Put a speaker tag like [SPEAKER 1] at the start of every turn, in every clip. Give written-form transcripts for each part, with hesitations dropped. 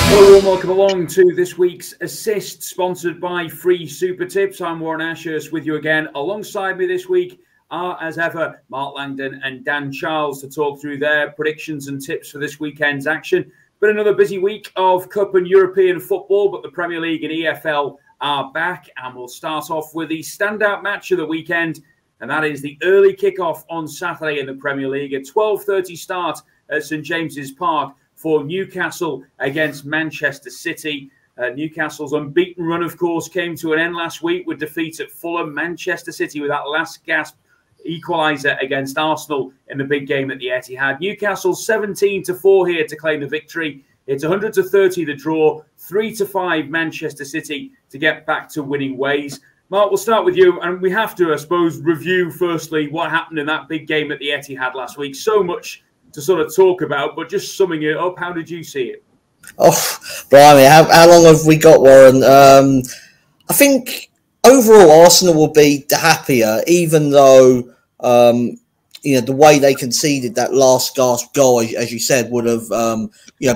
[SPEAKER 1] Hello and welcome along to this week's Assist, sponsored by Free Super Tips. I'm Warren Ashurst with you again. Alongside me this week are, as ever, Mark Langdon and Dan Childs to talk through their predictions and tips for this weekend's action. Been another busy week of Cup and European football, but the Premier League and EFL are back, and we'll start off with the standout match of the weekend, and that is the early kickoff on Saturday in the Premier League. A 12:30 start at St James's Park for Newcastle against Manchester City. Newcastle's unbeaten run, of course, came to an end last week with defeat at Fulham. Manchester City with that last gasp equaliser against Arsenal in the big game at the Etihad. Newcastle 17-4 here to claim the victory. It's 100-30 the draw, 3-5 Manchester City to get back to winning ways. Mark, we'll start with you, and we have to, I suppose, review firstly what happened in that big game at the Etihad last week. So much to sort of talk about, but just summing it up, how did you see it?
[SPEAKER 2] Oh, blimey, how long have we got, Warren? I think overall Arsenal will be the happier, even though the way they conceded that last gasp goal, as you said, would have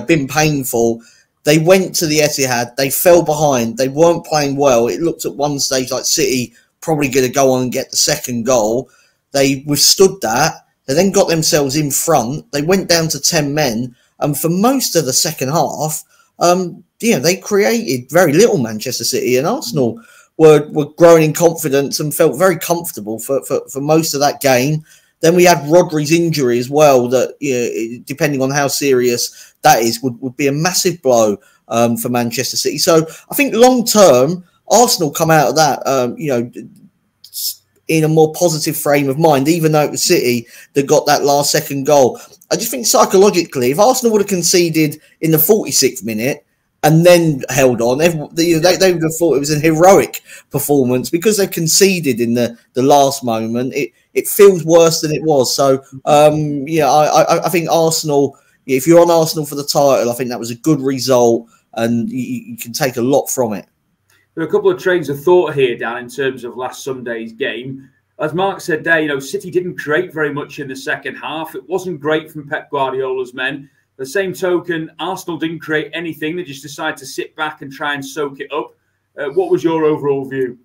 [SPEAKER 2] been painful. They went to the Etihad, they fell behind, they weren't playing well. It looked at one stage like City probably going to go on and get the second goal. They withstood that. They then got themselves in front. They went down to 10 men. And for most of the second half, they created very little, Manchester City. And Arsenal were growing in confidence and felt very comfortable for most of that game. Then we had Rodri's injury as well, that depending on how serious that is, would be a massive blow for Manchester City. So I think long term, Arsenal come out of that, in a more positive frame of mind, even though it was City that got that last second goal. I just think psychologically, if Arsenal would have conceded in the 46th minute and then held on, they would have thought it was a heroic performance. Because they conceded in the last moment, it feels worse than it was. So, I think Arsenal, if you're on Arsenal for the title, I think that was a good result, and you can take a lot from it.
[SPEAKER 1] There are a couple of trains of thought here, Dan, in terms of last Sunday's game. As Mark said there, City didn't create very much in the second half. It wasn't great from Pep Guardiola's men. The same token, Arsenal didn't create anything. They just decided to sit back and try and soak it up. What was your overall view?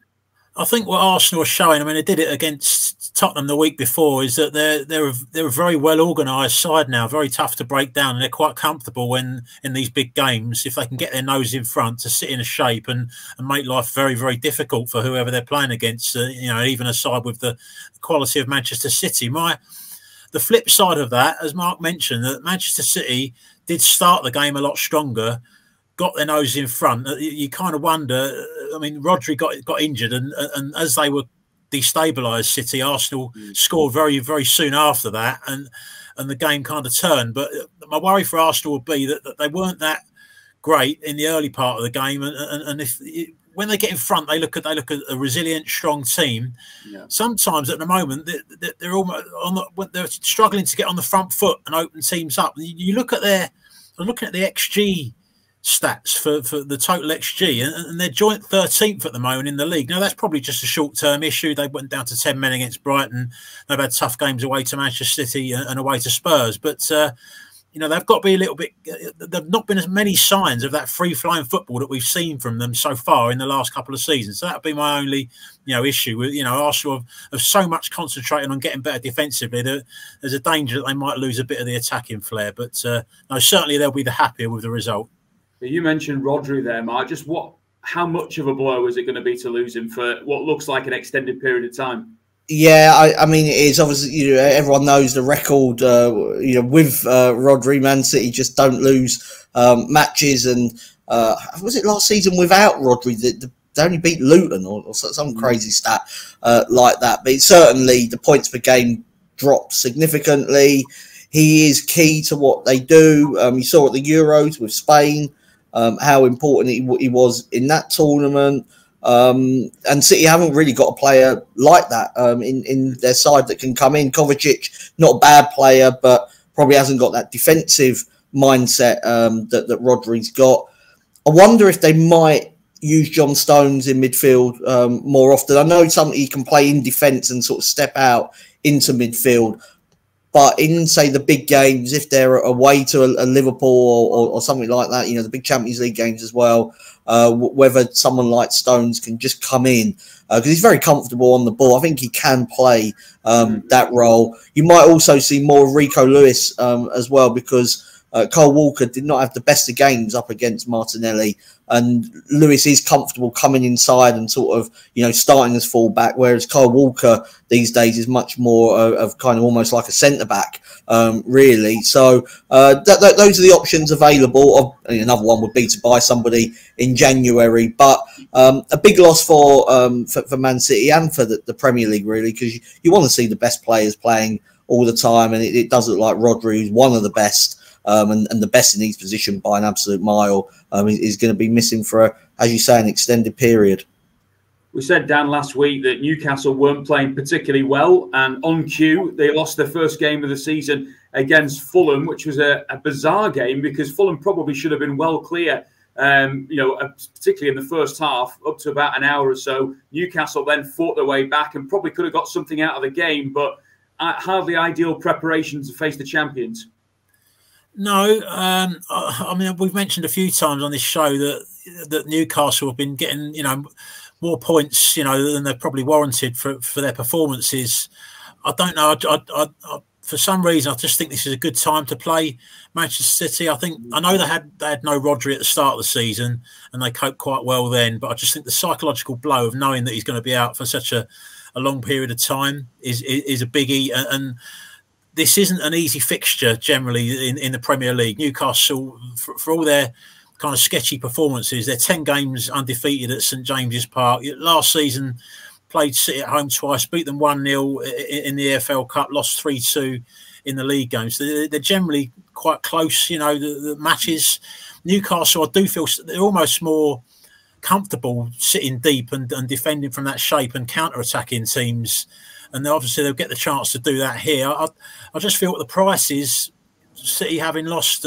[SPEAKER 3] I think what Arsenal are showing, I mean, they did it against Tottenham the week before, is that they're a very well organised side now, very tough to break down, and they're quite comfortable when in these big games, if they can get their nose in front, to sit in a shape and make life very, very difficult for whoever they're playing against. Even a side with the quality of Manchester City. The flip side of that, as Mark mentioned, that Manchester City did start the game a lot stronger, got their nose in front. You kind of wonder. I mean, Rodri got injured, and as they were destabilised, City, Arsenal scored very, very soon after that, and the game kind of turned. But my worry for Arsenal would be that they weren't that great in the early part of the game, and when they get in front, they look at a resilient, strong team. Yeah. Sometimes at the moment they're almost they're struggling to get on the front foot and open teams up. You look at looking at the XG stats for the total XG, and they're joint 13th at the moment in the league. Now, that's probably just a short-term issue. They went down to 10 men against Brighton. They've had tough games away to Manchester City and away to Spurs. But, they've got to be a little bit... There've not been as many signs of that free-flowing football that we've seen from them so far in the last couple of seasons. So that would be my only, issue. With Arsenal have so much concentrating on getting better defensively that there's a danger that they might lose a bit of the attacking flair. But, no, certainly they'll be the happier with the result.
[SPEAKER 1] You mentioned Rodri there, Mark. Just how much of a blow is it going to be to lose him for what looks like an extended period of time?
[SPEAKER 2] Yeah, I mean, it is obviously, everyone knows the record, with Rodri. Man City just don't lose matches. And was it last season without Rodri? They only beat Luton or some crazy stat like that. But certainly the points per game dropped significantly. He is key to what they do. You saw at the Euros with Spain how important he was in that tournament. And City haven't really got a player like that in their side that can come in. Kovacic, not a bad player, but probably hasn't got that defensive mindset that Rodri's got. I wonder if they might use John Stones in midfield more often. I know he can play in defence and sort of step out into midfield, But in, say, the big games, if they're away to a Liverpool or something like that, the big Champions League games as well, whether someone like Stones can just come in, because he's very comfortable on the ball. I think he can play that role. You might also see more of Rico Lewis as well, because Kyle Walker did not have the best of games up against Martinelli, and Lewis is comfortable coming inside and sort of, starting as fullback, whereas Kyle Walker these days is much more of kind of almost like a centre-back, really. So those are the options available. Another one would be to buy somebody in January, but a big loss for Man City and for the Premier League, really, because you want to see the best players playing all the time, and it does look like Rodri is one of the best. And the best in each position by an absolute mile, is going to be missing for, as you say, an extended period.
[SPEAKER 1] We said, Dan, last week that Newcastle weren't playing particularly well, and on cue, they lost their first game of the season against Fulham, which was a bizarre game because Fulham probably should have been well clear, particularly in the first half, up to about an hour or so. Newcastle then fought their way back and probably could have got something out of the game, but hardly ideal preparations to face the champions.
[SPEAKER 3] No, I mean, we've mentioned a few times on this show that Newcastle have been getting, more points, than they're probably warranted for their performances. I don't know. I for some reason, I just think this is a good time to play Manchester City. I know they had no Rodri at the start of the season, and they coped quite well then. But I just think the psychological blow of knowing that he's going to be out for such a long period of time is a biggie, and this isn't an easy fixture generally in the Premier League. Newcastle, for all their kind of sketchy performances, they're 10 games undefeated at St James's Park. Last season, played City at home twice, beat them 1-0 in the EFL Cup, lost 3-2 in the league games. They're generally quite close, the matches. Newcastle, I do feel they're almost more comfortable sitting deep and defending from that shape and counter-attacking teams. And obviously they'll get the chance to do that here. I just feel the price is City having lost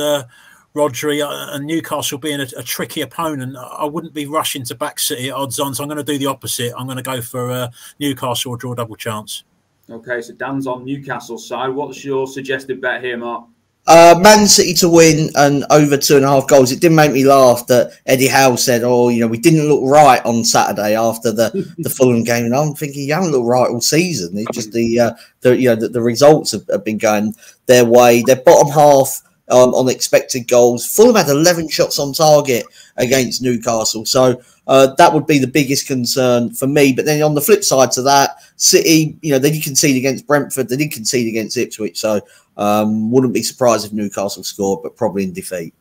[SPEAKER 3] Rodri and Newcastle being a tricky opponent. I wouldn't be rushing to back City at odds on, so I'm going to do the opposite. I'm going to go for Newcastle or draw double chance. Okay, so Dan's on Newcastle's side. What's your suggested bet here, Mark?
[SPEAKER 2] Man City to win and over 2.5 goals. It did make me laugh that Eddie Howe said, we didn't look right on Saturday after the Fulham game. And I'm thinking, you haven't looked right all season. It's just the results have been going their way. Their bottom half on expected goals. Fulham had 11 shots on target against Newcastle. So that would be the biggest concern for me. But then on the flip side to that, City, they did concede against Brentford. They did concede against Ipswich. So wouldn't be surprised if Newcastle scored, but probably in defeat.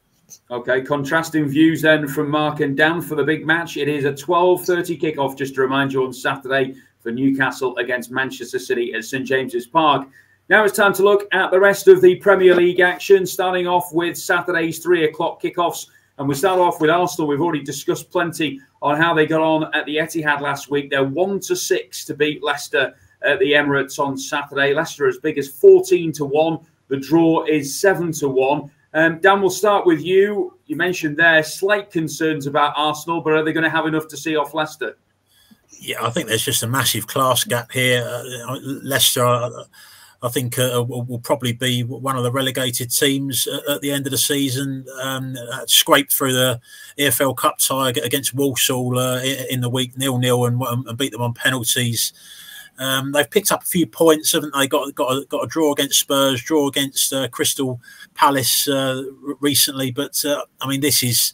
[SPEAKER 1] Okay, contrasting views then from Mark and Dan for the big match. It is a 12:30 kickoff, just to remind you, on Saturday for Newcastle against Manchester City at St James's Park. Now it's time to look at the rest of the Premier League action, starting off with Saturday's 3 o'clock kickoffs. And we start off with Arsenal. We've already discussed plenty on how they got on at the Etihad last week. They're 1-6 to beat Leicester at the Emirates on Saturday. Leicester as big as 14-1. The draw is 7-1. Dan, we'll start with you. You mentioned there slight concerns about Arsenal, but are they going to have enough to see off Leicester?
[SPEAKER 3] Yeah, I think there's just a massive class gap here. Leicester, I think, will probably be one of the relegated teams at the end of the season. Scraped through the EFL Cup tie against Walsall in the week 0-0 and beat them on penalties. They've picked up a few points, haven't they? Got a draw against Spurs, draw against Crystal Palace recently. But I mean, this is,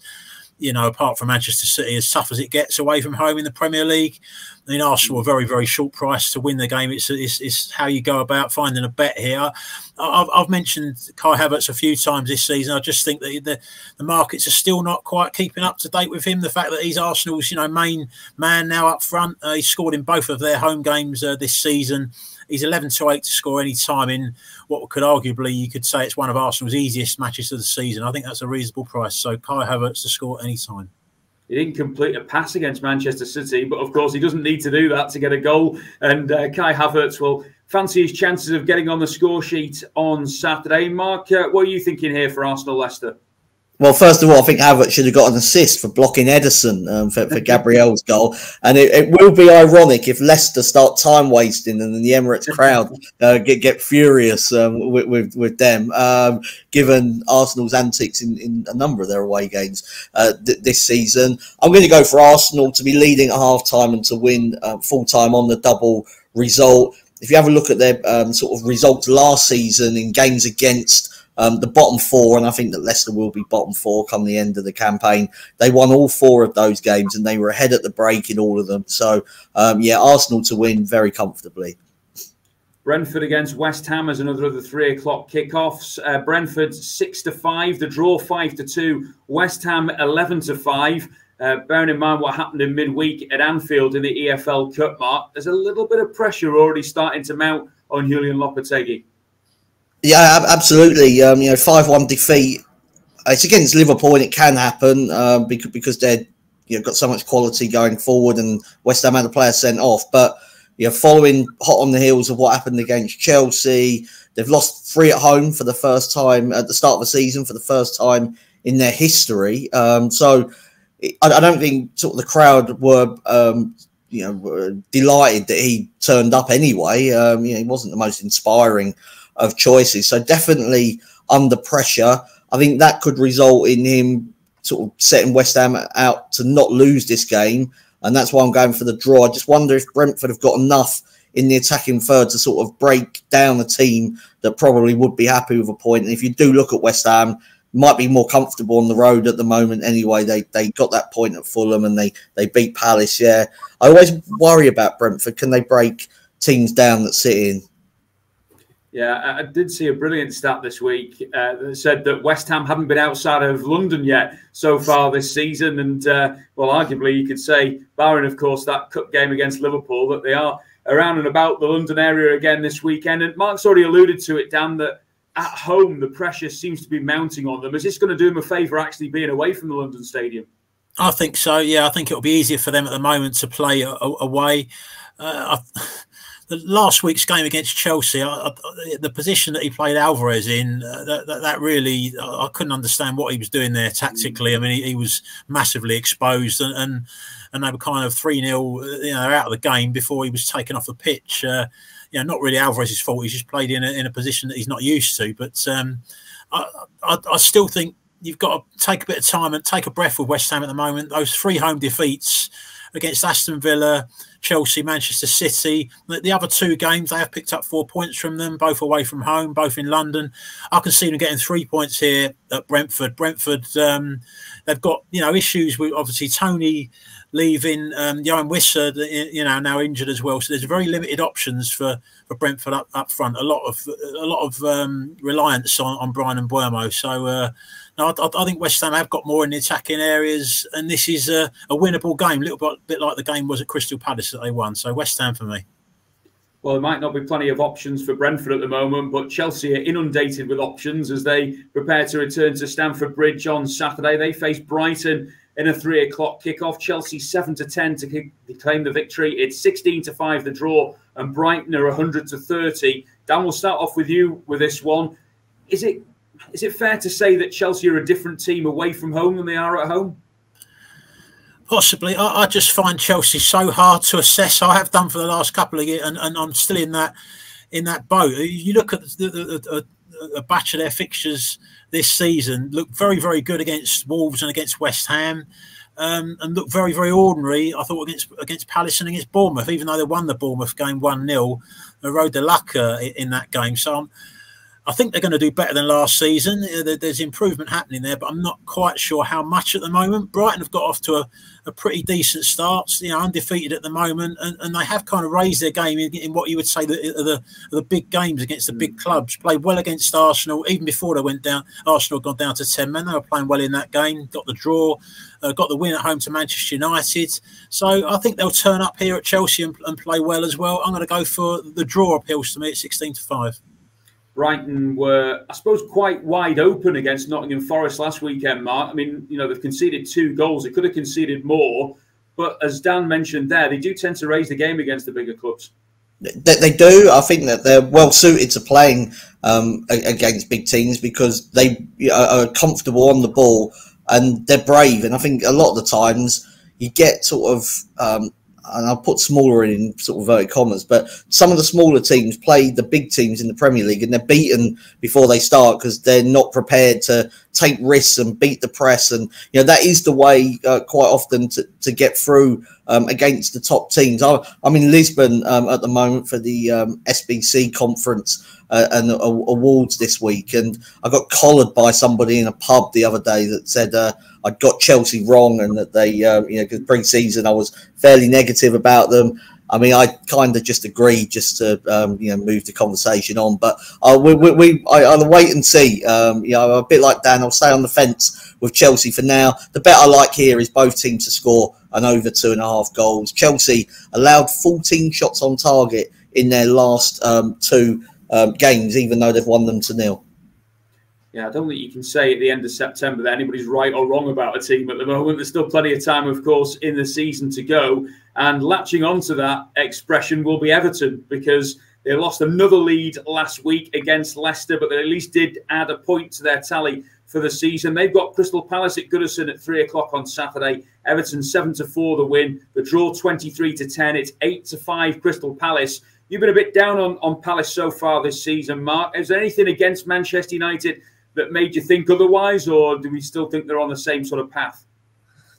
[SPEAKER 3] apart from Manchester City, as tough as it gets away from home in the Premier League. I mean, Arsenal are very, very short price to win the game. It's how you go about finding a bet here. I've mentioned Kai Havertz a few times this season. I just think that the markets are still not quite keeping up to date with him. The fact that he's Arsenal's main man now up front. He scored in both of their home games this season. He's 11-8 to score any time in what could arguably, you could say, it's one of Arsenal's easiest matches of the season. I think that's a reasonable price. So Kai Havertz to score any time.
[SPEAKER 1] He didn't complete a pass against Manchester City, but of course he doesn't need to do that to get a goal. And Kai Havertz will fancy his chances of getting on the score sheet on Saturday. Mark, what are you thinking here for Arsenal-Leicester?
[SPEAKER 2] Well, first of all, I think Havertz should have got an assist for blocking Ederson for Gabriel's goal. And it will be ironic if Leicester start time wasting and then the Emirates crowd get furious with them, given Arsenal's antics in a number of their away games this season. I'm going to go for Arsenal to be leading at half-time and to win full-time on the double result. If you have a look at their sort of results last season in games against the bottom four, and I think that Leicester will be bottom four come the end of the campaign. They won all 4 of those games and they were ahead at the break in all of them. So, yeah, Arsenal to win very comfortably.
[SPEAKER 1] Brentford against West Ham as another of the 3 o'clock kickoffs. Brentford 6-5, the draw 5-2. West Ham 11-5. Bearing in mind what happened in midweek at Anfield in the EFL Cup, Mark, there's a little bit of pressure already starting to mount on Julian Lopetegui.
[SPEAKER 2] Yeah, absolutely. 5-1 defeat. It's against Liverpool, and it can happen because they're got so much quality going forward, and West Ham had a player sent off. But following hot on the heels of what happened against Chelsea, they've lost 3 at home for the first time at the start of the season, for the first time in their history. So I don't think sort of the crowd were delighted that he turned up anyway. He wasn't the most inspiring of choices, so definitely under pressure. I think that could result in him sort of setting West Ham out to not lose this game, and that's why I'm going for the draw. I just wonder if Brentford have got enough in the attacking third to sort of break down a team that probably would be happy with a point. And if you do look at West Ham, might be more comfortable on the road at the moment anyway. They got that point at Fulham and they beat Palace. Yeah, I always worry about Brentford. Can they break teams down that sit in?
[SPEAKER 1] Yeah, I did see a brilliant stat this week that said that West Ham haven't been outside of London yet so far this season. And, well, arguably you could say, barring, of course, that cup game against Liverpool, that they are around and about the London area again this weekend. And Mark's already alluded to it, Dan, that at home the pressure seems to be mounting on them. Is this going to do them a favour actually being away from the London Stadium?
[SPEAKER 3] I think so, yeah. I think it'll be easier for them at the moment to play away. The last week's game against Chelsea, the position that he played Alvarez in, that really, I couldn't understand what he was doing there tactically. I mean, he was massively exposed, and they were kind of 3-0, out of the game before he was taken off the pitch. Not really Alvarez's fault. He's just played in a position that he's not used to. But I still think you've got to take a bit of time and take a breath with West Ham at the moment. Those 3 home defeats against Aston Villa, Chelsea, Manchester City. The other 2 games, they have picked up 4 points from them, both away from home, both in London. I can see them getting 3 points here at Brentford. Brentford, they've got, issues with obviously Tony leaving, Johan Wissa, now injured as well. So there's very limited options for Brentford up front. A lot of reliance on Brian Mbeumo. So no, I think West Ham have got more in the attacking areas, and this is a winnable game, a little bit like the game was at Crystal Palace that they won. So West Ham for me.
[SPEAKER 1] Well, there might not be plenty of options for Brentford at the moment, but Chelsea are inundated with options as they prepare to return to Stamford Bridge on Saturday. They face Brighton in a 3 o'clock kickoff. Chelsea 7-10 to claim the victory. It's 16-5 the draw, and Brighton are 100-30. Dan, we'll start off with you with this one. Is it fair to say that Chelsea are a different team away from home than they are at home?
[SPEAKER 3] Possibly. I just find Chelsea so hard to assess. I have done for the last couple of years, and I'm still in that boat. You look at a batch of their fixtures this season, look very, very good against Wolves and against West Ham, and look very, very ordinary, I thought, against Palace and against Bournemouth, even though they won the Bournemouth game 1-0. They rode the luck in that game. So I think they're going to do better than last season. There's improvement happening there, but I'm not quite sure how much at the moment. Brighton have got off to a pretty decent start, undefeated at the moment, and they have kind of raised their game in what you would say the big games against the big clubs. Played well against Arsenal, even before they went down. Arsenal had gone down to 10 men. They were playing well in that game, got the draw, got the win at home to Manchester United. So I think they'll turn up here at Chelsea and play well as well. I'm going to go for the draw. Appeals to me at 16-5.
[SPEAKER 1] Brighton were, I suppose, quite wide open against Nottingham Forest last weekend, Mark. I mean, they've conceded 2 goals. They could have conceded more. But as Dan mentioned there, they do tend to raise the game against the bigger clubs.
[SPEAKER 2] They do. I think that they're well suited to playing against big teams because they are comfortable on the ball and they're brave. And I think a lot of the times you get sort of, and I'll put smaller in sort of inverted commas, but some of the smaller teams play the big teams in the Premier League and they're beaten before they start because they're not prepared to take risks and beat the press. And, you know, that is the way quite often to get through against the top teams. I'm in Lisbon at the moment for the SBC conference and awards this week. And I got collared by somebody in a pub the other day that said I got Chelsea wrong and that they, you know, because pre-season I was fairly negative about them. I mean, I kind of just agreed just to, you know, move the conversation on. But I'll wait and see. You know, a bit like Dan, I'll stay on the fence with Chelsea for now. The bet I like here is both teams to score an over 2.5 goals. Chelsea allowed 14 shots on target in their last two games, even though they've won them to 0.
[SPEAKER 1] Yeah, I don't think you can say at the end of September that anybody's right or wrong about a team at the moment. There's still plenty of time, of course, in the season to go. And latching on to that expression will be Everton, because they lost another lead last week against Leicester, but they at least did add a point to their tally for the season. They've got Crystal Palace at Goodison at 3 o'clock on Saturday. Everton 7-4 the win. The draw 23-10. It's 8-5 Crystal Palace. You've been a bit down on Palace so far this season, Mark. Is there anything against Manchester United that made you think otherwise, or do we still think they're on the same sort of path?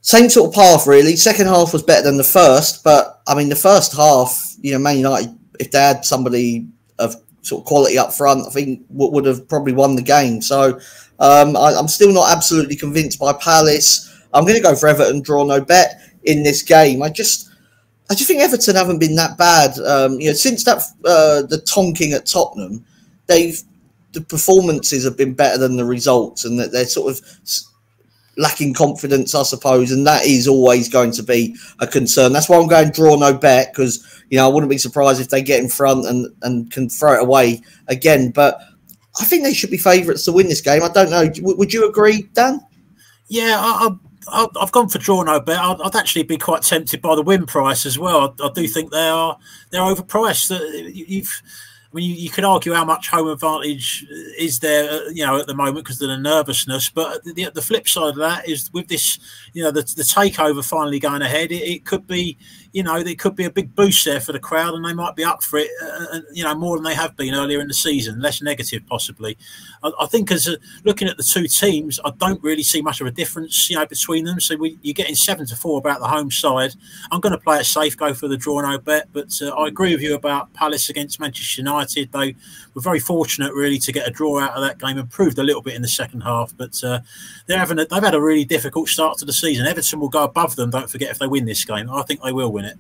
[SPEAKER 2] Same sort of path, really. Second half was better than the first, but I mean, the first half, you know, Man United, if they had somebody of sort of quality up front, I think would have probably won the game. So I'm still not absolutely convinced by Palace. I'm going to go for Everton, draw no bet in this game. I just think Everton haven't been that bad. You know, since that the tonking at Tottenham, the performances have been better than the results, and that they're sort of lacking confidence, I suppose, and that is always going to be a concern. That's why I'm going draw no bet, because, you know, I wouldn't be surprised if they get in front and can throw it away again. But I think they should be favourites to win this game. I don't know. Would you agree, Dan?
[SPEAKER 3] Yeah, I've gone for draw no bet. I'd actually be quite tempted by the win price as well. I do think they're overpriced. I mean, you could argue how much home advantage is there, you know, at the moment because of the nervousness. But the flip side of that is with this, you know, the takeover finally going ahead, it could be, you know, there could be a big boost there for the crowd, and they might be up for it, you know, more than they have been earlier in the season, less negative possibly. I think looking at the two teams, I don't really see much of a difference, you know, between them. So you're getting 7-4 about the home side. I'm going to play it safe, go for the draw no bet. But I agree with you about Palace against Manchester United. They were very fortunate, really, to get a draw out of that game, improved a little bit in the second half. But they've had a really difficult start to the season. Everton will go above them, don't forget, if they win this game. I think they will win it.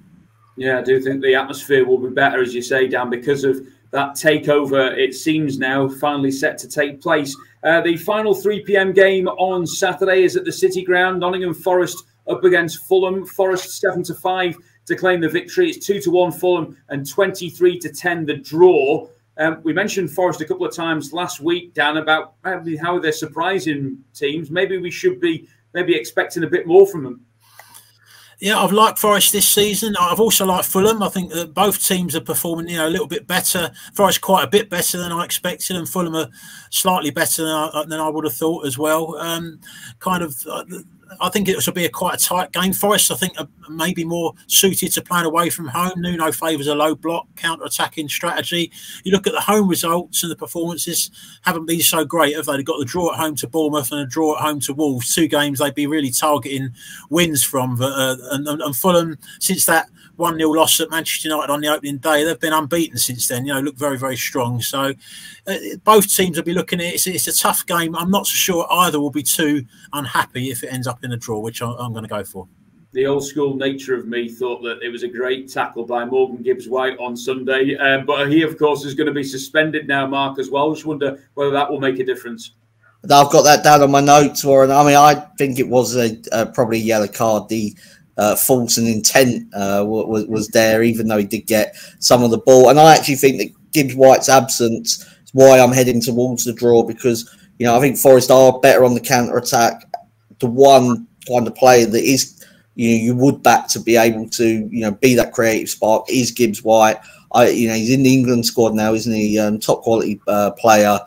[SPEAKER 3] Yeah,
[SPEAKER 1] I do think the atmosphere will be better, as you say, Dan, because of that takeover. It seems now finally set to take place. The final 3 p.m. game on Saturday is at the City Ground. Nottingham Forest up against Fulham. Forest 7-5 to claim the victory. It's 2-1 Fulham and 23-10 the draw. We mentioned Forest a couple of times last week, Dan, about how they're surprising teams. Maybe we should be expecting a bit more from them.
[SPEAKER 3] Yeah, I've liked Forest this season. I've also liked Fulham. I think that both teams are performing, you know, a little bit better. Forest quite a bit better than I expected, and Fulham are slightly better than I would have thought as well. I think it will be quite a tight game. Forest, I think, are maybe more suited to playing away from home. Nuno favours a low block, counter-attacking strategy. You look at the home results and the performances haven't been so great, have they? They've got the draw at home to Bournemouth and a draw at home to Wolves. 2 games they'd be really targeting wins from. And Fulham, since that 1-0 loss at Manchester United on the opening day, they've been unbeaten since then. You know, look very, very strong. So both teams will be looking at it. It's a tough game. I'm not so sure either will be too unhappy if it ends up in a draw, which I'm going to go for.
[SPEAKER 1] The old school nature of me thought that it was a great tackle by Morgan Gibbs-White on Sunday. But he, of course, is going to be suspended now, Mark, as well. I just wonder whether that will make a difference.
[SPEAKER 2] I've got that down on my notes, Warren. I mean, I think it was probably a yellow card. The false and intent was there, even though he did get some of the ball. And I actually think that Gibbs-White's absence is why I'm heading towards the draw, because, you know, I think Forest are better on the counter-attack. The one kind of player that is, you know, you would back to be able to, you know, be that creative spark is Gibbs-White. He's in the England squad now, isn't he? Top quality player.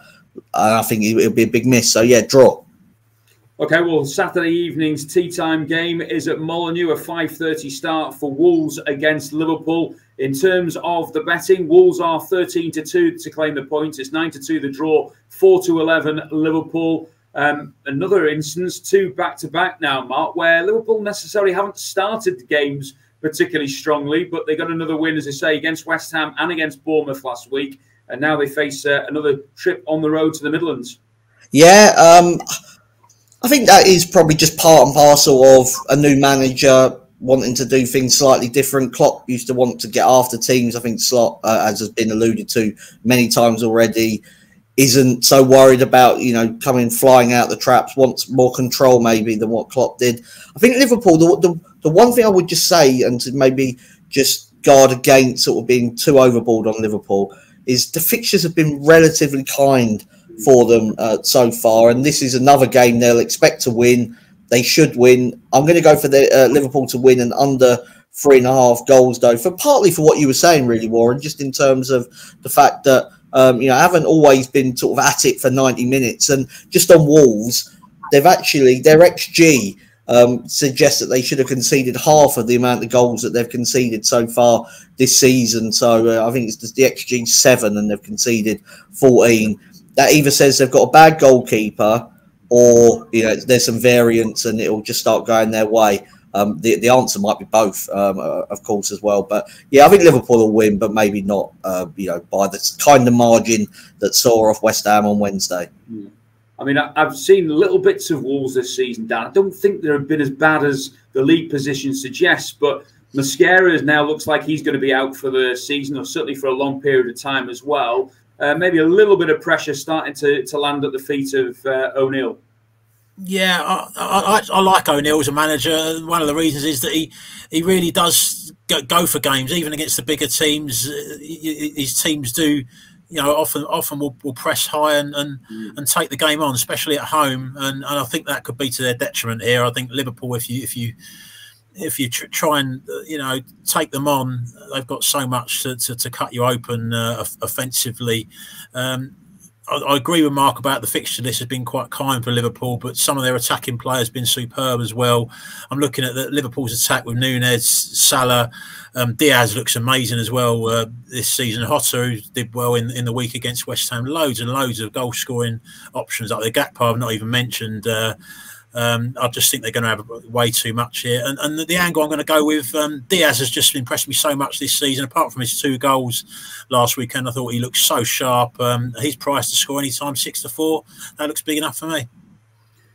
[SPEAKER 2] I think it'll be a big miss. So yeah, draw.
[SPEAKER 1] Okay, well, Saturday evening's tea time game is at Molineux, a 5:30 start for Wolves against Liverpool. In terms of the betting, Wolves are 13-2 to claim the points. It's 9-2 the draw, 4-11 Liverpool. Another instance, 2 back-to-back now, Mark, where Liverpool necessarily haven't started the games particularly strongly, but they got another win, as I say, against West Ham and against Bournemouth last week. And now they face another trip on the road to the Midlands.
[SPEAKER 2] Yeah, I think that is probably just part and parcel of a new manager wanting to do things slightly different. Klopp used to want to get after teams. I think Slot, as has been alluded to many times already, isn't so worried about, coming flying out the traps, wants more control maybe than what Klopp did. I think Liverpool, the one thing I would just say, and to maybe just guard against sort of being too overboard on Liverpool, is the fixtures have been relatively kind for them so far, and this is another game they'll expect to win. They should win. I'm going to go for the Liverpool to win and under 3.5 goals, though, partly for what you were saying, really, Warren, just in terms of the fact that haven't always been sort of at it for 90 minutes, and just on Wolves, their XG suggests that they should have conceded half of the amount of goals that they've conceded so far this season. So I think it's just the XG 7, and they've conceded 14. That either says they've got a bad goalkeeper, or there's some variance and it'll just start going their way. The answer might be both, of course, as well. But yeah, I think Liverpool will win, but maybe not, by the kind of margin that saw off West Ham on Wednesday.
[SPEAKER 1] I mean, I've seen little bits of Wolves this season, Dan. I don't think they've been as bad as the league position suggests, but Mascara now looks like he's going to be out for the season, or certainly for a long period of time as well. Maybe a little bit of pressure starting to land at the feet of O'Neill. Yeah,
[SPEAKER 3] I like O'Neill as a manager. One of the reasons is that he really does go for games, even against the bigger teams. His teams do, often will press high and take the game on, especially at home. And I think that could be to their detriment here. I think Liverpool, if you try and take them on, they've got so much to cut you open offensively. I agree with Mark about the fixture list has been quite kind for Liverpool, but some of their attacking players have been superb as well. I'm looking at Liverpool's attack with Nunez, Salah, Diaz looks amazing as well this season. Hotter, who did well in the week against West Ham, loads and loads of goal scoring options. Like the Gakpo I've not even mentioned. I just think they're going to have way too much here. And the angle I'm going to go with, Diaz has just impressed me so much this season. Apart from his 2 goals last weekend, I thought he looked so sharp. He's priced to score anytime, 6-4. That looks big enough for me.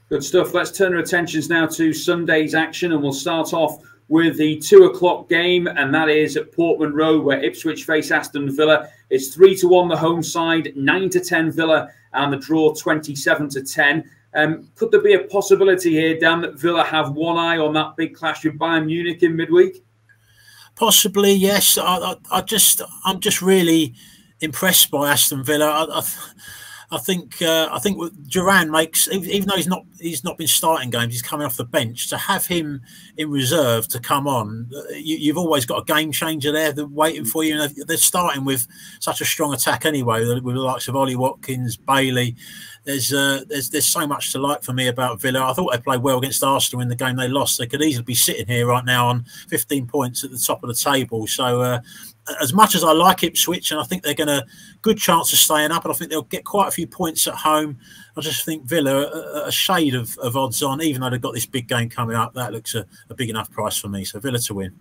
[SPEAKER 1] Good stuff. Let's turn our attentions now to Sunday's action, and we'll start off with the 2 o'clock game, and that is at Portman Road, where Ipswich face Aston Villa. It's 3-1 the home side, 9-10 Villa, and the draw 27-10. Could there be a possibility here, Dan, that Villa have one eye on that big clash with Bayern Munich in midweek?
[SPEAKER 3] Possibly, yes. I'm just really impressed by Aston Villa. I think Duran makes, even though he's not been starting games, he's coming off the bench. To have him in reserve to come on, you've always got a game changer there waiting for you. And they're starting with such a strong attack anyway, with the likes of Ollie Watkins, Bailey. There's so much to like for me about Villa. I thought they played well against Arsenal in the game they lost. They could easily be sitting here right now on 15 points at the top of the table. So as much as I like Ipswich, and I think they're going to good chance of staying up, and I think they'll get quite a few points at home, I just think Villa a shade of odds on, even though they've got this big game coming up. That looks a big enough price for me. So Villa to win.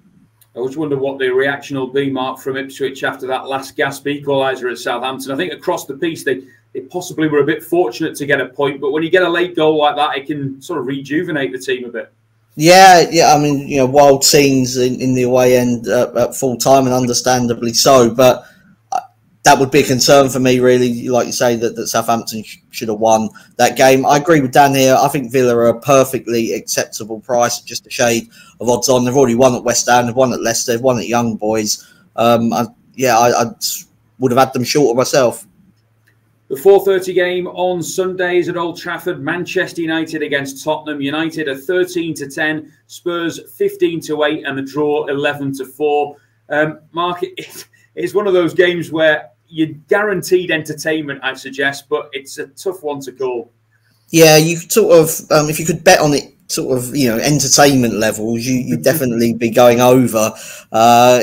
[SPEAKER 1] I always wonder what the reaction will be, Mark, from Ipswich after that last gasp equaliser at Southampton. I think across the piece they possibly were a bit fortunate to get a point, but when you get a late goal like that, it can sort of rejuvenate the team a bit.
[SPEAKER 2] Yeah. I mean, wild scenes in the away end at full time, and understandably so. But that would be a concern for me, really. Like you say, that Southampton should have won that game. I agree with Dan here. I think Villa are a perfectly acceptable price, just a shade of odds on. They've already won at West Ham, they've won at Leicester, they've won at Young Boys. I would have had them shorter myself.
[SPEAKER 1] The 4:30 game on Sunday is at Old Trafford. Manchester United against Tottenham. United are 13-10, Spurs 15-8, and the draw 11-4. Mark, it's one of those games where you're guaranteed entertainment, I suggest, but it's a tough one to call.
[SPEAKER 2] Yeah, you sort of, if you could bet on it, sort of, entertainment levels, you'd definitely be going over.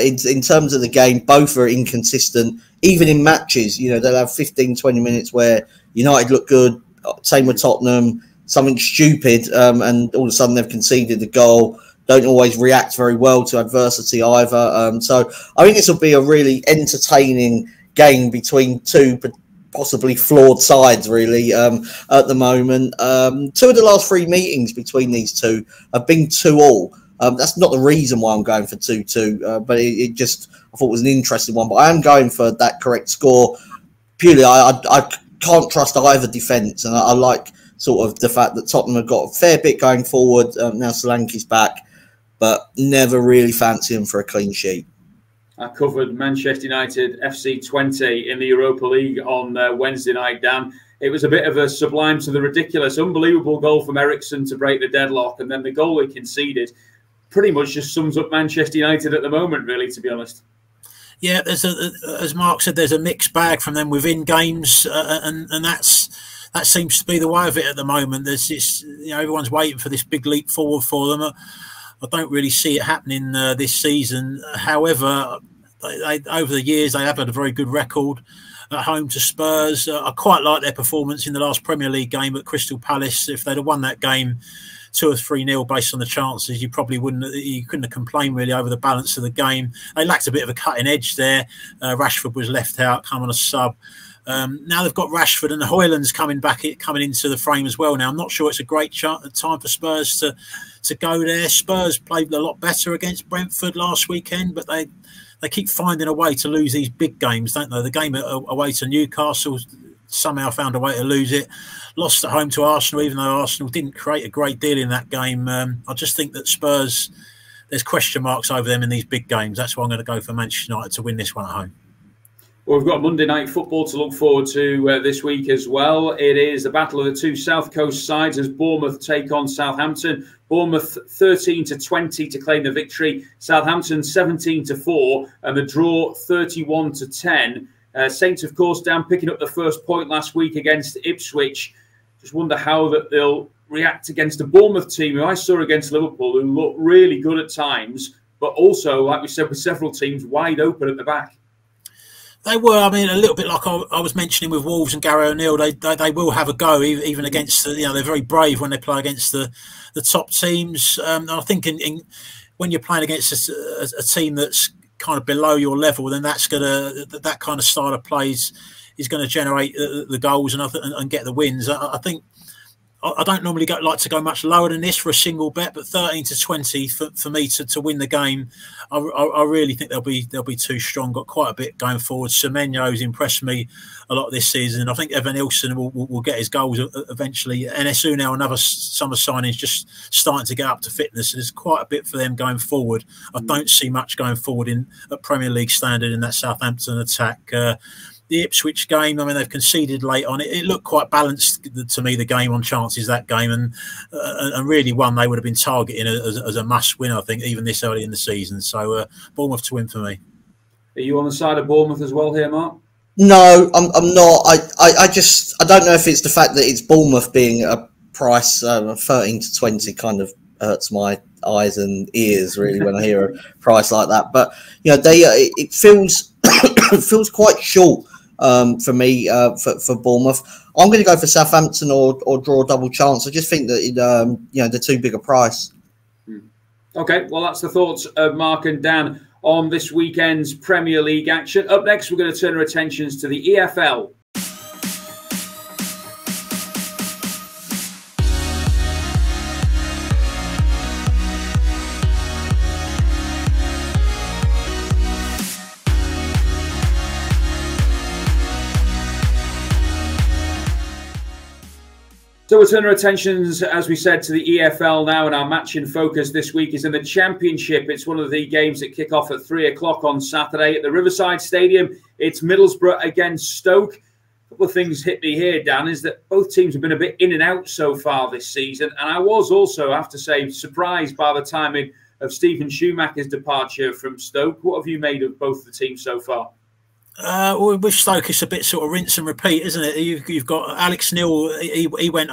[SPEAKER 2] In terms of the game, both are inconsistent. Even in matches, they'll have 15, 20 minutes where United look good. Same with Tottenham, something stupid, and all of a sudden they've conceded a goal. Don't always react very well to adversity either. So I think this will be a really entertaining game between two possibly flawed sides, really, at the moment. 2 of the last 3 meetings between these two have been 2-2. That's not the reason why I'm going for 2-2, but it just, I thought it was an interesting one. But I am going for that correct score. Purely, I can't trust either defence, and I like sort of the fact that Tottenham have got a fair bit going forward. Now Solanke's back, but never really fancy him for a clean sheet.
[SPEAKER 1] I covered Manchester United FC 20 in the Europa League on Wednesday night, Dan. It was a bit of a sublime to the ridiculous, unbelievable goal from Eriksen to break the deadlock, and then the goal he conceded pretty much just sums up Manchester United at the moment, really, to be honest.
[SPEAKER 3] Yeah, as Mark said, there's a mixed bag from them within games, and that seems to be the way of it at the moment. There's this, everyone's waiting for this big leap forward for them. I don't really see it happening this season. However, over the years, they have had a very good record at home to Spurs. I quite like their performance in the last Premier League game at Crystal Palace. If they'd have won that game 2 or 3-0 based on the chances, you couldn't have complained really over the balance of the game. They lacked a bit of a cutting edge there. Rashford was left out, come on a sub. Now they've got Rashford and Højlund's coming into the frame as well. Now I'm not sure it's a great time for Spurs to go there. Spurs played a lot better against Brentford last weekend, but they keep finding a way to lose these big games, don't they? The game away to Newcastle somehow found a way to lose it. Lost at home to Arsenal, even though Arsenal didn't create a great deal in that game. I just think that Spurs, there's question marks over them in these big games. That's why I'm going to go for Manchester United to win this one at home.
[SPEAKER 1] Well, we've got Monday night football to look forward to this week as well. It is the battle of the 2 South Coast sides as Bournemouth take on Southampton. Bournemouth 13-20 to claim the victory. Southampton 17-4 and the draw 31-10. Saints, of course, down picking up the first point last week against Ipswich. Just wonder how that they'll react against the Bournemouth team, who I saw against Liverpool, who looked really good at times, but also, like we said, with several teams wide open at the back.
[SPEAKER 3] They were, I mean, a little bit like I was mentioning with Wolves and Gary O'Neill. They will have a go, even against they're very brave when they play against the top teams. I think when you're playing against a team that's kind of below your level, then that kind of style of plays is going to generate the goals and get the wins. I think I don't normally like to go much lower than this for a single bet, but 13-20 for me to win the game, I really think they'll be too strong. Got quite a bit going forward. Semenyo's impressed me a lot this season. I think Evan Nilsson will get his goals eventually. NSU now, another summer signing, is just starting to get up to fitness. There's quite a bit for them going forward. I don't see much going forward at Premier League standard in that Southampton attack. The Ipswich game, I mean, they've conceded late on. It looked quite balanced to me, the game on chances, that game, and really one they would have been targeting as a must-win, I think, even this early in the season. So Bournemouth to win for me. Are
[SPEAKER 1] you on the side of Bournemouth as well here, Mark?
[SPEAKER 2] No, I'm not. I don't know if it's the fact that it's Bournemouth being a price 13-20 kind of hurts my eyes and ears really when I hear a price like that. But it feels it feels quite short. For me, for Bournemouth, I'm going to go for Southampton or draw a double chance. I just think that they're too big a price.
[SPEAKER 1] Okay, well, that's the thoughts of Mark and Dan on this weekend's Premier League action. Up next, we're going to turn our attentions to the EFL. So we'll turn our attentions, as we said, to the EFL now, and our match in focus this week is in the Championship. It's one of the games that kick off at 3 o'clock on Saturday at the Riverside Stadium. It's Middlesbrough against Stoke. A couple of things hit me here, Dan, is that both teams have been a bit in and out so far this season, and I was also, I have to say, surprised by the timing of Stephen Schumacher's departure from Stoke. What have you made of both the teams so far?
[SPEAKER 3] With Stoke, it's a bit sort of rinse and repeat, isn't it? You've got Alex Neil. He went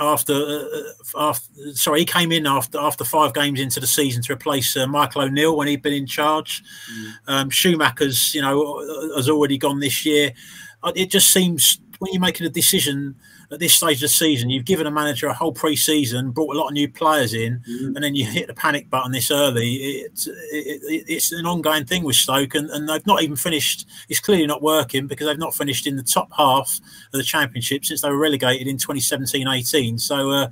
[SPEAKER 3] he came in after 5 games into the season to replace Michael O'Neill when he'd been in charge. Schumacher's, has already gone this year. It just seems when you're making a decision at this stage of the season, you've given a manager a whole pre-season, brought a lot of new players in, and then you hit the panic button this early. It's an ongoing thing with Stoke, and they've not even finished. It's clearly not working because they've not finished in the top half of the Championship since they were relegated in 2017-18. So,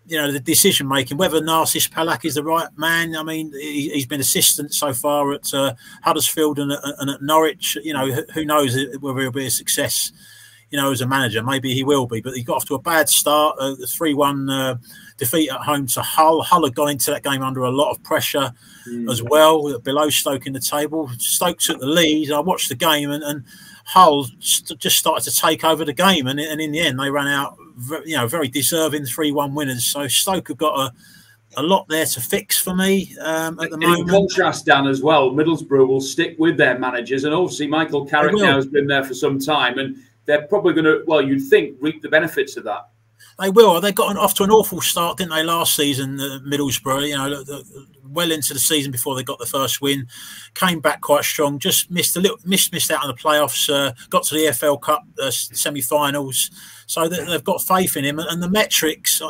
[SPEAKER 3] the decision making, whether Narcis Palak is the right man. I mean, he's been assistant so far at Huddersfield and at Norwich. Who knows whether he'll be a success. As a manager, maybe he will be, but he got off to a bad start. The 3-1 defeat at home to Hull. Hull had gone into that game under a lot of pressure as well, below Stoke in the table. Stoke took the lead. I watched the game, and Hull just started to take over the game, and in the end, they ran out, very deserving 3-1 winners. So Stoke have got a lot there to fix for me at the moment.
[SPEAKER 1] In contrast, Dan, as well, Middlesbrough will stick with their managers, and obviously Michael Carrick now has been there for some time, and they're probably going to, well, you'd think, reap the benefits of that.
[SPEAKER 3] They will. They got off to an awful start, didn't they, last season, Middlesbrough, well into the season before they got the first win. Came back quite strong, just missed out on the playoffs, got to the EFL Cup semi-finals. So they've got faith in him. And the metrics,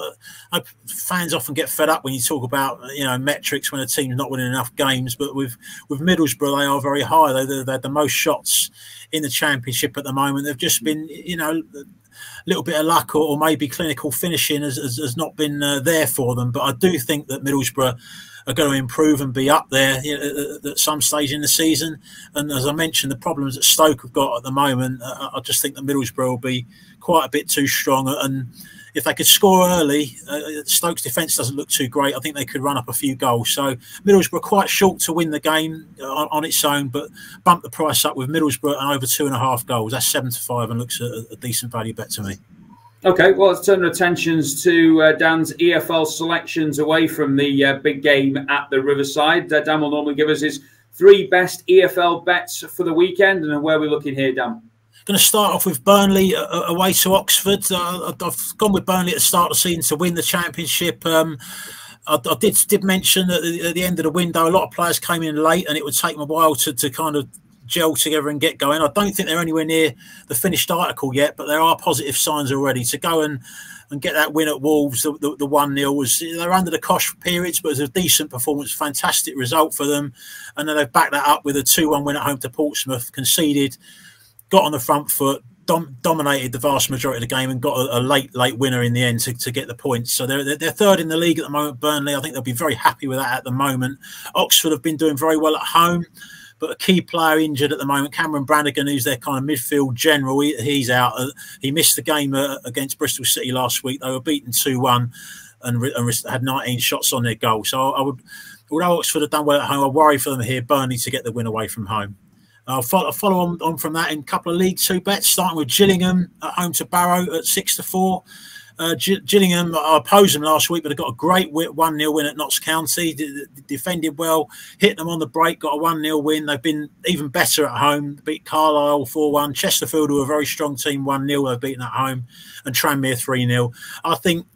[SPEAKER 3] fans often get fed up when you talk about, metrics when a team's not winning enough games. But with Middlesbrough, they are very high. They had the most shots in the Championship at the moment. They've just been, a little bit of luck or maybe clinical finishing has not been there for them. But I do think that Middlesbrough are going to improve and be up there at some stage in the season. And as I mentioned, the problems that Stoke have got at the moment, I just think that Middlesbrough will be quite a bit too strong. And if they could score early, Stoke's defence doesn't look too great. I think they could run up a few goals. So Middlesbrough quite short to win the game on its own, but bump the price up with Middlesbrough and over 2.5 goals. That's 7-5 and looks a decent value bet to me.
[SPEAKER 1] Okay, well, let's turn our attentions to Dan's EFL selections away from the big game at the Riverside. Dan will normally give us his 3 best EFL bets for the weekend. And where are we looking here, Dan?
[SPEAKER 3] Going to start off with Burnley away to Oxford. I've gone with Burnley at the start of the season to win the Championship. I did mention that at the end of the window, a lot of players came in late and it would take them a while to kind of gel together and get going. I don't think they're anywhere near the finished article yet, but there are positive signs already. To go and get that win at Wolves, the 1-0 was, they're under the cosh periods, but it was a decent performance, fantastic result for them. And then they've backed that up with a 2-1 win at home to Portsmouth, conceded, got on the front foot, dominated the vast majority of the game and got a late winner in the end to get the points. So they're third in the league at the moment, Burnley. I think they'll be very happy with that at the moment. Oxford have been doing very well at home, but a key player injured at the moment, Cameron Brannigan, who's their kind of midfield general, he's out. He missed the game against Bristol City last week. They were beaten 2-1 and had 19 shots on their goal. So although Oxford have done well at home, I worry for them here, Burnley, to get the win away from home. I'll follow on from that in a couple of League 2 bets, starting with Gillingham at home to Barrow at 6-4. Gillingham, I opposed them last week, but they got a great 1-0 win at Notts County. Defended well, hit them on the break, got a 1-0 win. They've been even better at home. Beat Carlisle 4-1. Chesterfield, who are a very strong team, 1-0. They've beaten at home. And Tranmere 3-0. I think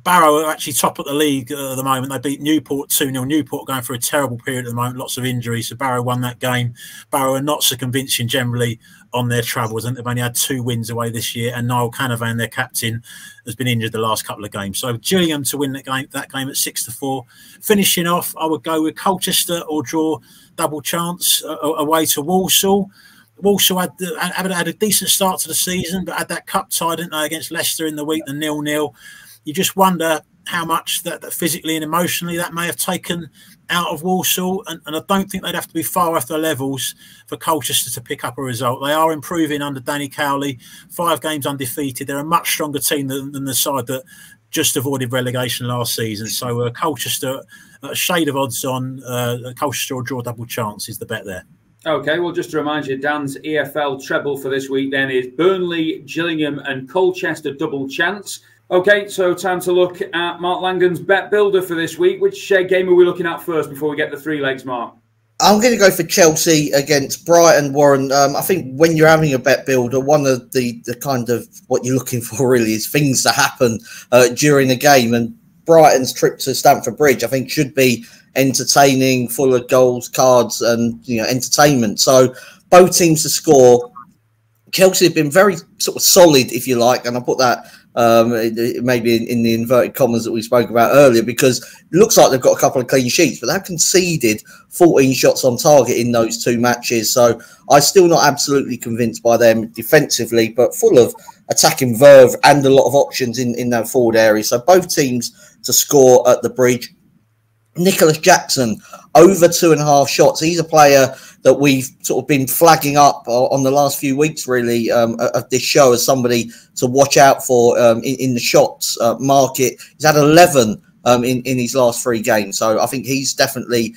[SPEAKER 3] Barrow are actually top of the league at the moment. They beat Newport 2-0. Newport going through a terrible period at the moment, lots of injuries. So Barrow won that game. Barrow are not so convincing generally on their travels. I think they've only had 2 wins away this year. And Niall Canavan, their captain, has been injured the last couple of games. So Gillingham to win that game at 6-4. Finishing off, I would go with Colchester or draw double chance away to Walsall. Walsall had a decent start to the season, but had that cup tie, didn't they, against Leicester in the week, the 0-0. You just wonder how much that physically and emotionally that may have taken out of Walsall. And I don't think they'd have to be far off their levels for Colchester to pick up a result. They are improving under Danny Cowley, 5 games undefeated. They're a much stronger team than the side that just avoided relegation last season. So Colchester, a shade of odds on Colchester or draw double chance is the bet there.
[SPEAKER 1] Okay, well, just to remind you, Dan's EFL treble for this week then is Burnley, Gillingham and Colchester double chance. Okay, so time to look at Mark Langdon's bet builder for this week. Which game are we looking at first before we get the 3 legs, Mark?
[SPEAKER 2] I'm going to go for Chelsea against Brighton, Warren. I think when you're having a bet builder, one of the kind of what you're looking for really is things to happen during the game. And Brighton's trip to Stamford Bridge, I think, should be entertaining, full of goals, cards, and entertainment. So both teams to score. Chelsea have been very sort of solid, if you like, and I put that maybe in the inverted commas that we spoke about earlier, because it looks like they've got a couple of clean sheets, but they've conceded 14 shots on target in those 2 matches. So I'm still not absolutely convinced by them defensively, but full of attacking verve and a lot of options in that forward area. So both teams to score at the Bridge. Nicholas Jackson, over 2.5 shots. He's a player that we've sort of been flagging up on the last few weeks, really, of this show as somebody to watch out for in the shots market. He's had 11 in his last 3 games. So I think he's definitely,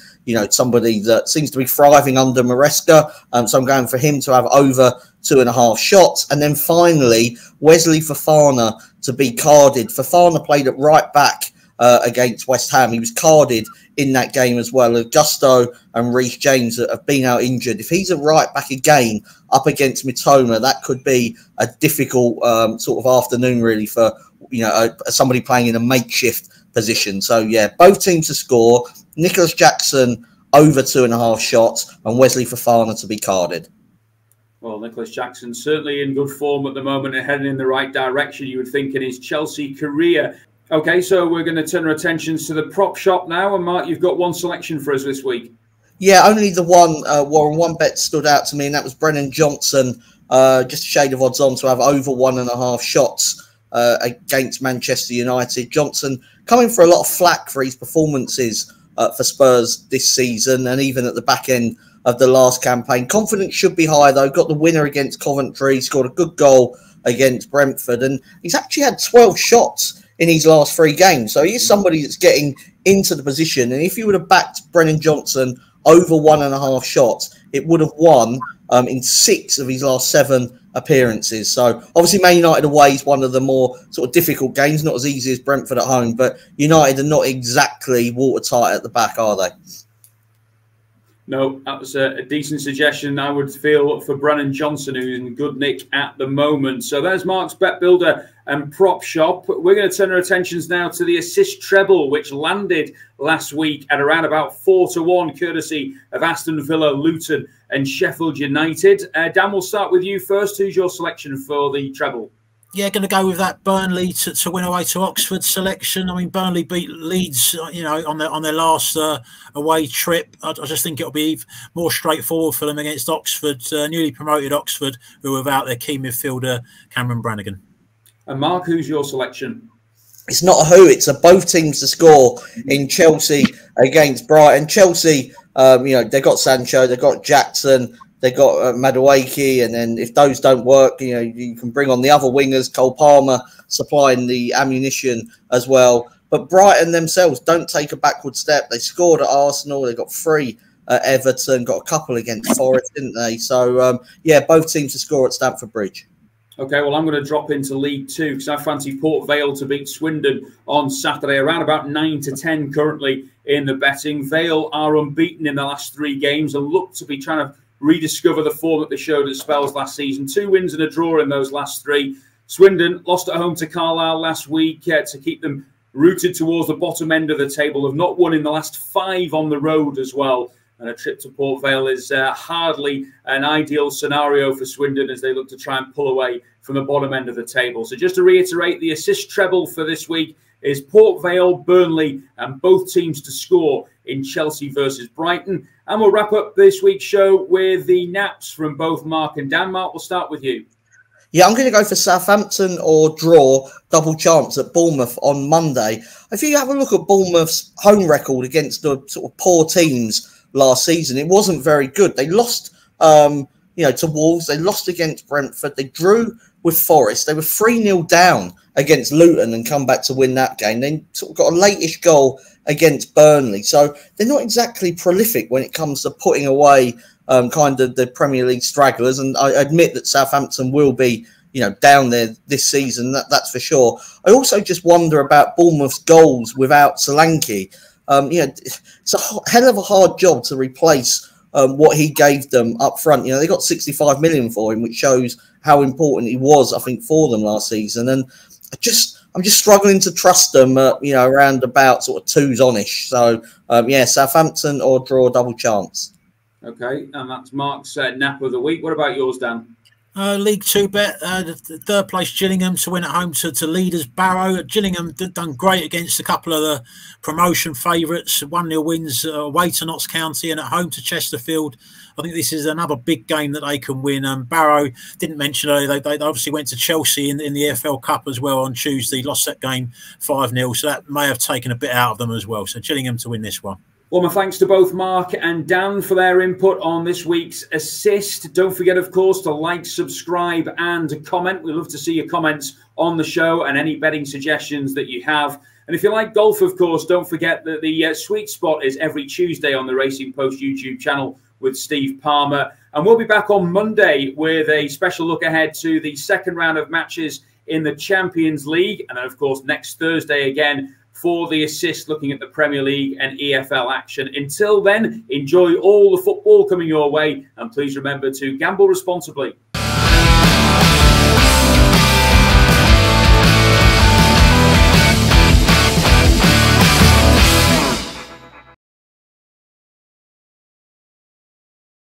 [SPEAKER 2] somebody that seems to be thriving under Maresca. So I'm going for him to have over 2.5 shots. And then finally, Wesley Fofana to be carded. Fofana played at right back against West Ham. He was carded in that game as well. Augusto and Reece James have been out injured. If he's a right back again up against Mitoma, that could be a difficult sort of afternoon really for somebody playing in a makeshift position. So yeah, both teams to score. Nicholas Jackson over 2.5 shots and Wesley Fofana to be carded.
[SPEAKER 1] Well, Nicholas Jackson certainly in good form at the moment and heading in the right direction, you would think, in his Chelsea career. Okay, so we're going to turn our attentions to the prop shop now. And Mark, you've got one selection for us this week. Yeah,
[SPEAKER 2] only the one, Warren. One bet stood out to me, and that was Brennan Johnson, just a shade of odds on to have over 1.5 shots against Manchester United. Johnson coming for a lot of flack for his performances for Spurs this season and even at the back end of the last campaign. Confidence should be high, though. Got the winner against Coventry, scored a good goal against Brentford, and he's actually had 12 shots in his last 3 games. So he is somebody that's getting into the position. And if you would have backed Brennan Johnson over 1.5 shots, it would have won in 6 of his last 7 appearances. So obviously Man United away is one of the more sort of difficult games, not as easy as Brentford at home, but United are not exactly watertight at the back, are they?
[SPEAKER 1] No, that was a decent suggestion, I would feel, for Brennan Johnson, who's in good nick at the moment. So there's Mark's Bet Builder and Prop Shop. We're going to turn our attentions now to the Assist Treble, which landed last week at around about 4-1, courtesy of Aston Villa, Luton and Sheffield United. Dan, we'll start with you first. Who's your selection for the treble?
[SPEAKER 3] Yeah, going to go with that Burnley to win away to Oxford selection. I mean, Burnley beat Leeds, on their last away trip. I just think it'll be more straightforward for them against Oxford, newly promoted Oxford, who are without their key midfielder Cameron Brannigan.
[SPEAKER 1] And Mark, who's your selection?
[SPEAKER 2] It's not a who, it's a both teams to score in Chelsea against Brighton. Chelsea, they've got Sancho, they've got Jackson, they've got Madueke, and then if those don't work, you can bring on the other wingers, Cole Palmer supplying the ammunition as well. But Brighton themselves don't take a backward step. They scored at Arsenal, they got 3 at Everton, got a couple against Forest, didn't they? So, yeah, both teams to score at Stamford Bridge.
[SPEAKER 1] Okay, well, I'm going to drop into League 2 because I fancy Port Vale to beat Swindon on Saturday, around about 9-10 currently in the betting. Vale are unbeaten in the last 3 games and look to be trying to rediscover the form that they showed at Spells last season. 2 wins and a draw in those last 3. Swindon lost at home to Carlisle last week to keep them rooted towards the bottom end of the table. Have not won in the last 5 on the road as well. And a trip to Port Vale is hardly an ideal scenario for Swindon as they look to try and pull away from the bottom end of the table. So just to reiterate, the assist treble for this week is Port Vale, Burnley, and both teams to score in Chelsea versus Brighton. And we'll wrap up this week's show with the naps from both Mark and Dan. Mark, we'll start with you.
[SPEAKER 2] Yeah, I'm going to go for Southampton or draw, double chance at Bournemouth on Monday. If you have a look at Bournemouth's home record against the sort of poor teams last season, it wasn't very good. They lost, to Wolves. They lost against Brentford. They drew with Forest. They were 3-0 down against Luton and come back to win that game. They sort of got a late-ish goal against Burnley. So they're not exactly prolific when it comes to putting away kind of the Premier League stragglers. And I admit that Southampton will be, down there this season. That's for sure. I also just wonder about Bournemouth's goals without Solanke. It's a hell of a hard job to replace what he gave them up front. You know, they got 65 million for him, which shows how important he was, I think, for them last season. And I'm just struggling to trust them, you know, around about sort of 2s on-ish. So, yeah, Southampton or draw, double chance.
[SPEAKER 1] Okay, and that's Mark's nap of the week. What about yours, Dan?
[SPEAKER 3] League 2 bet, the third place Gillingham to win at home to leaders Barrow. Gillingham done great against a couple of the promotion favourites. 1-0 wins away to Notts County and at home to Chesterfield. I think this is another big game that they can win. Barrow, didn't mention earlier, they obviously went to Chelsea in the EFL Cup as well on Tuesday, lost that game 5-0, so that may have taken a bit out of them as well. So Gillingham to win this one.
[SPEAKER 1] Well, my thanks to both Mark and Dan for their input on this week's Assist. Don't forget, of course, to like, subscribe and comment. We love to see your comments on the show and any betting suggestions that you have. And if you like golf, of course, don't forget that the Sweet Spot is every Tuesday on the Racing Post YouTube channel with Steve Palmer. And we'll be back on Monday with a special look ahead to the second round of matches in the Champions League. And then, of course, next Thursday again for the Assist, looking at the Premier League and EFL action. Until then, enjoy all the football coming your way, and please remember to gamble responsibly.